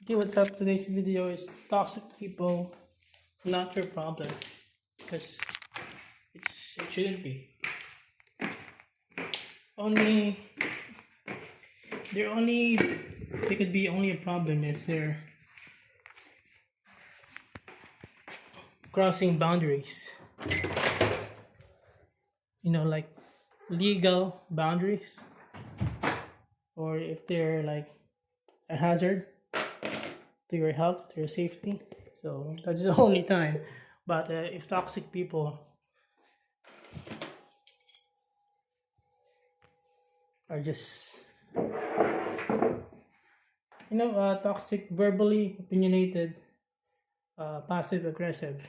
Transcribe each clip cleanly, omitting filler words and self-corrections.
Okay, what's up? Today's video is toxic people, not your problem, because it shouldn't be. Only they could be only a problem if they're crossing boundaries. Like legal boundaries, or if they're like a hazard to your health, to your safety. So that's the only time. But if toxic people are just toxic, verbally opinionated, passive aggressive,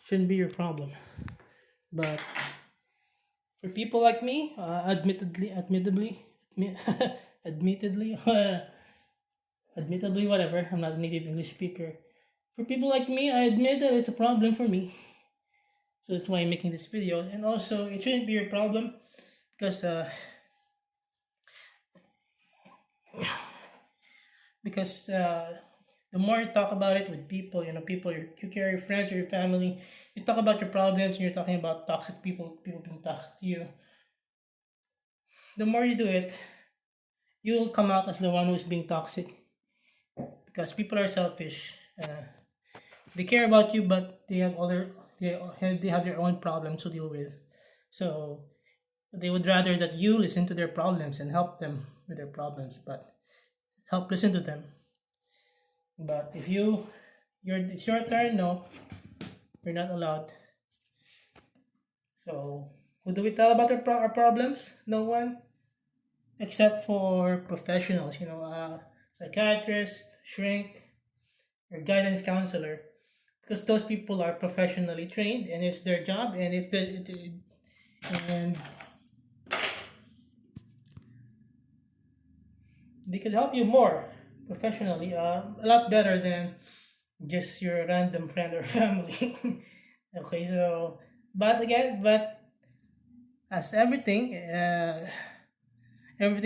shouldn't be your problem. But for people like me, admittedly, admittedly, whatever. I'm not a native English speaker. For people like me, I admit that it's a problem for me. So that's why I'm making this video. And also, it shouldn't be your problem because the more you talk about it with people, people you care, your friends or your family, you talk about your problems and you're talking about toxic people being toxic to you. The more you do it, you'll come out as the one who's being toxic because people are selfish. They care about you, but they have their own problems to deal with. So they would rather that you listen to their problems and help them with their problems, but help listen to them. But if it's your turn, no, you're not allowed. So who do we tell about our problems? No one, except for professionals. Psychiatrist, shrink, or guidance counselor, because those people are professionally trained and it's their job. And if and they could help you more professionally, a lot better than just your random friend or family. Okay, so but as everything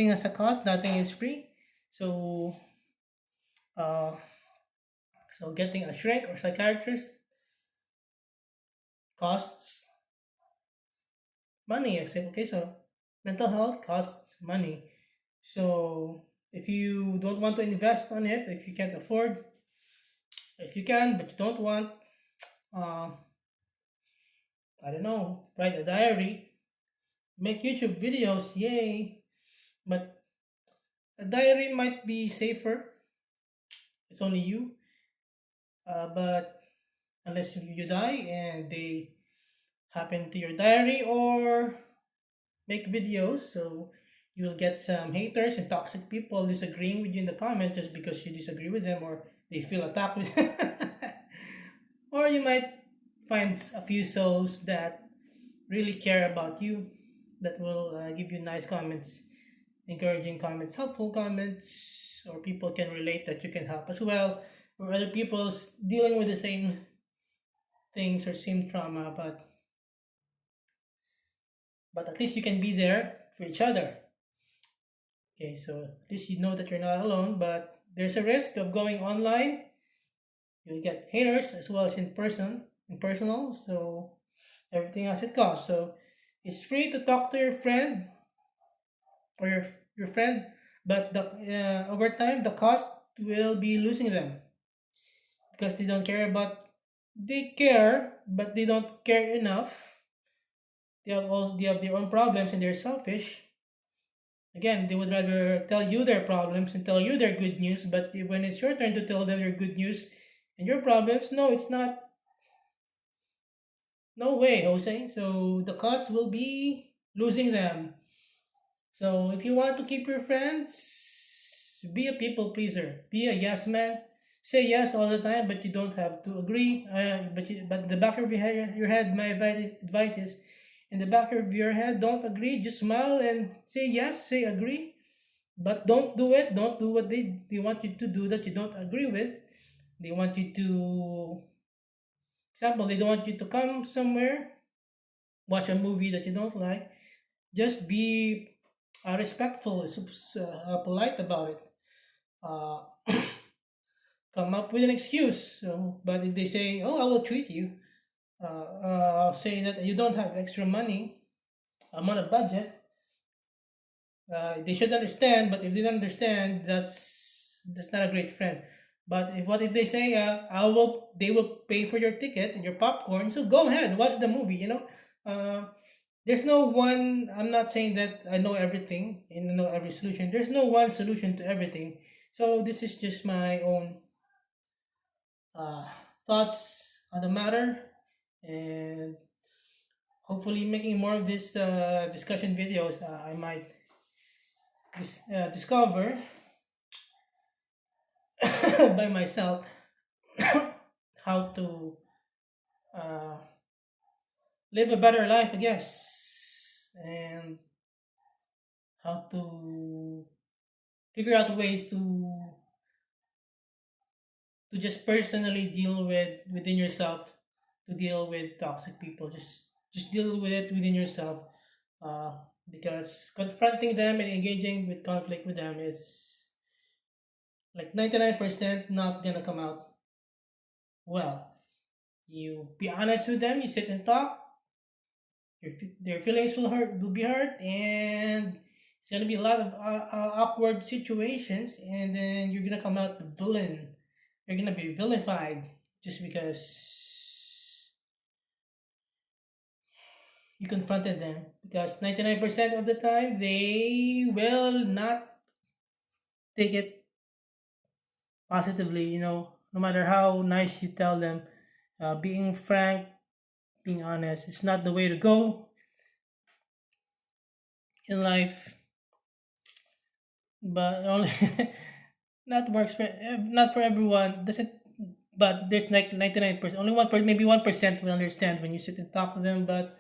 has a cost. Nothing is free. So uh, so getting a shrink or psychiatrist costs money. I say, okay, so mental health costs money. So if you don't want to invest on it, if you can't afford, if you can but you don't want, uh, I don't know, write a diary, make YouTube videos, yay. But a diary might be safer. It's only you. But unless you die and they happen to your diary or make videos, so you will get some haters and toxic people disagreeing with you in the comments just because you disagree with them or they feel attacked with or you might find a few souls that really care about you, that will give you nice comments, encouraging comments, helpful comments, or people can relate that you can help as well, or other people's dealing with the same things or same trauma, but at least you can be there for each other. Okay, so at least you know that you're not alone, but there's a risk of going online. You'll get haters as well as in personal. So everything has its cost. So it's free to talk to your friend or your friend, but over time the cost will be losing them because they don't care about. They care, but they don't care enough. They have their own problems and they're selfish. Again, they would rather tell you their problems and tell you their good news, but when it's your turn to tell them your good news and your problems, no, it's not. No way, Jose. So the cost will be losing them. So if you want to keep your friends, be a people pleaser. Be a yes man. Say yes all the time, but you don't have to agree. But the back of your head, my advice is, in the back of your head, don't agree. Just smile and say yes. Say agree, but don't do it. Don't do what they want you to do that you don't agree with. They want you to, example, they don't want you to come somewhere, watch a movie that you don't like. Just be respectful, polite about it. Uh, come up with an excuse. So, but if they say, "Oh, I will treat you," I'll say that you don't have extra money. I'm on a budget. They should understand, but if they don't understand, that's not a great friend. But if what if they say, they will pay for your ticket and your popcorn, so go ahead, watch the movie. Uh, there's no one. I'm not saying that I know everything and know every solution. There's no one solution to everything. So this is just my own uh, thoughts on the matter, and hopefully making more of this discussion videos. I might discover by myself how to uh, live a better life, I guess, and how to figure out ways to just personally deal with within yourself, to deal with toxic people. Just deal with it within yourself, uh, because confronting them and engaging with conflict with them is like 99% not gonna come out well. You be honest with them, you sit and talk, their feelings will be hurt, and it's gonna be a lot of awkward situations, and then you're gonna come out the villain. You're gonna be vilified just because you confronted them. Because 99% of the time, they will not take it positively. No matter how nice you tell them, being frank, being honest, it's not the way to go in life. But only not works for not for everyone. Doesn't but there's like 99%. Only maybe 1% will understand when you sit and talk to them. But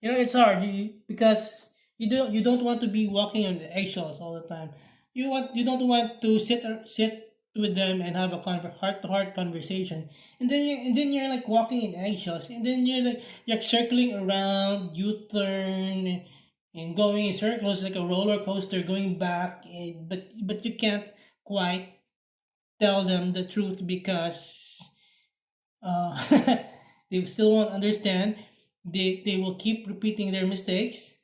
it's hard because you don't want to be walking on eggshells all the time. You don't want to sit with them and have a heart to heart conversation, and then you're like walking in eggshells, and then you're circling around, U-turn, and going in circles like a roller coaster, going back, but you can't quite tell them the truth because uh, they still won't understand. They will keep repeating their mistakes.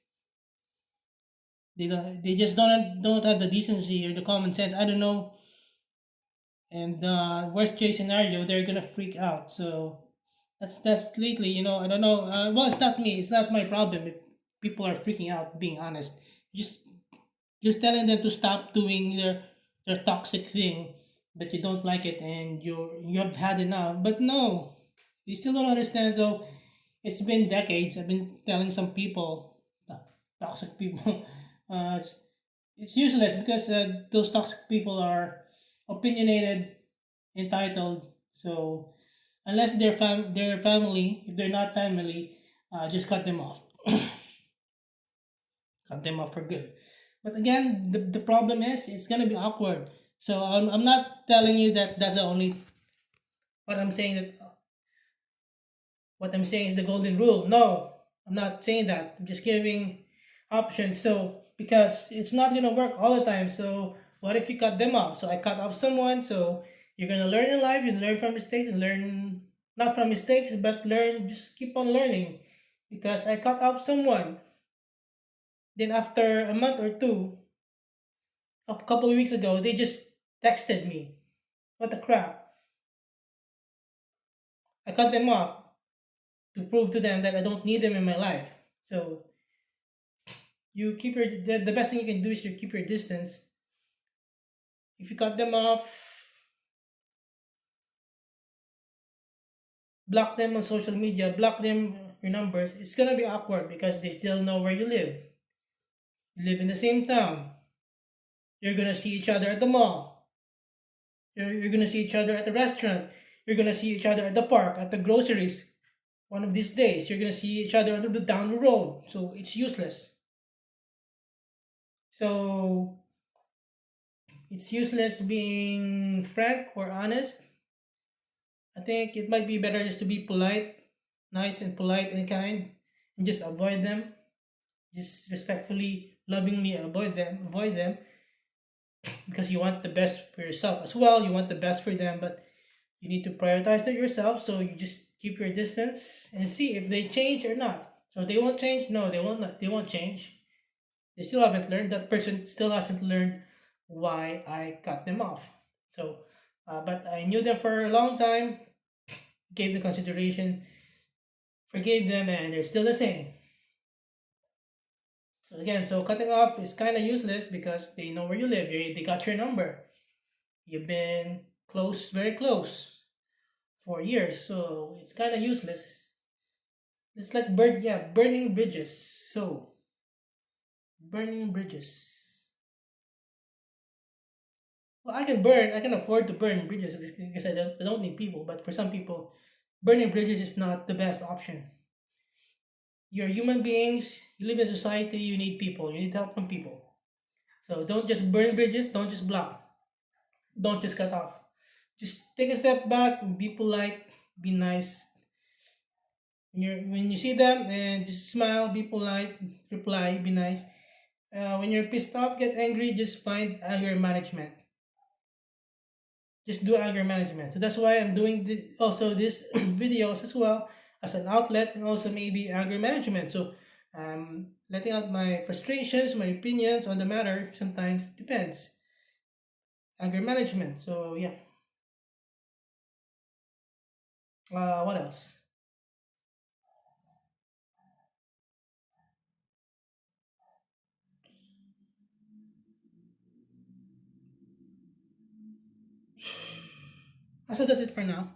They just don't have the decency or the common sense. I don't know. And worst case scenario, they're gonna freak out. So that's lately. I don't know. Well, it's not me. It's not my problem if people are freaking out. Being honest, just just telling them to stop doing their toxic thing, that you don't like it and you have had enough. But no, they still don't understand. So it's been decades. I've been telling some people, toxic people, it's useless because those toxic people are opinionated, entitled. So unless their family, if they're not family, just cut them off. Cut them off for good. But again, the problem is it's gonna be awkward. So I'm not telling you that that's the only. What I'm saying that what I'm saying is the golden rule. No, I'm not saying that. I'm just giving options. So because it's not gonna work all the time. So what if you cut them off? So I cut off someone. So you're gonna learn in life. You learn from mistakes and learn not from mistakes, but learn. Just keep on learning. Because I cut off someone. Then after a month or two, a couple of weeks ago, they just texted me. What the crap? I cut them off to prove to them that I don't need them in my life. So you keep the best thing you can do is you keep your distance. If you cut them off, block them on social media, block them your numbers, it's gonna be awkward because they still know where you live. You live in the same town. You're gonna see each other at the mall. You're gonna see each other at the restaurant. You're gonna see each other at the park, at the groceries. One of these days, you're gonna see each other down the road. So it's useless. So it's useless being frank or honest. I think it might be better just to be polite, nice and polite and kind, and just avoid them. Just respectfully, lovingly avoid them. Avoid them. because you want the best for yourself as well. You want the best for them, but you need to prioritize it yourself. So you just keep your distance and see if they change or not. So they won't change. No, they won't. Not, they won't change. They still haven't learned. That person still hasn't learned why I cut them off. So, but I knew them for a long time, gave the consideration, forgave them, and they're still the same. So again, so cutting off is kind of useless because they know where you live. They got your number. You've been close, very close for years, so it's kind of useless. It's like burning bridges. So burning bridges. Well, I can afford to burn bridges because I don't need people. But for some people, burning bridges is not the best option. You're human beings. You live in society. You need people. You need help from people. So don't just burn bridges. Don't just block. Don't just cut off. Just take a step back. Be polite. Be nice. When you see them, and just smile. Be polite. Reply. Be nice. When you're pissed off, get angry. Just find anger management. Just do anger management. So that's why I'm doing also this videos as well as an outlet, and also maybe anger management. So letting out my frustrations, my opinions on the matter. Sometimes depends. Anger management. So yeah. What else? So that's it for now.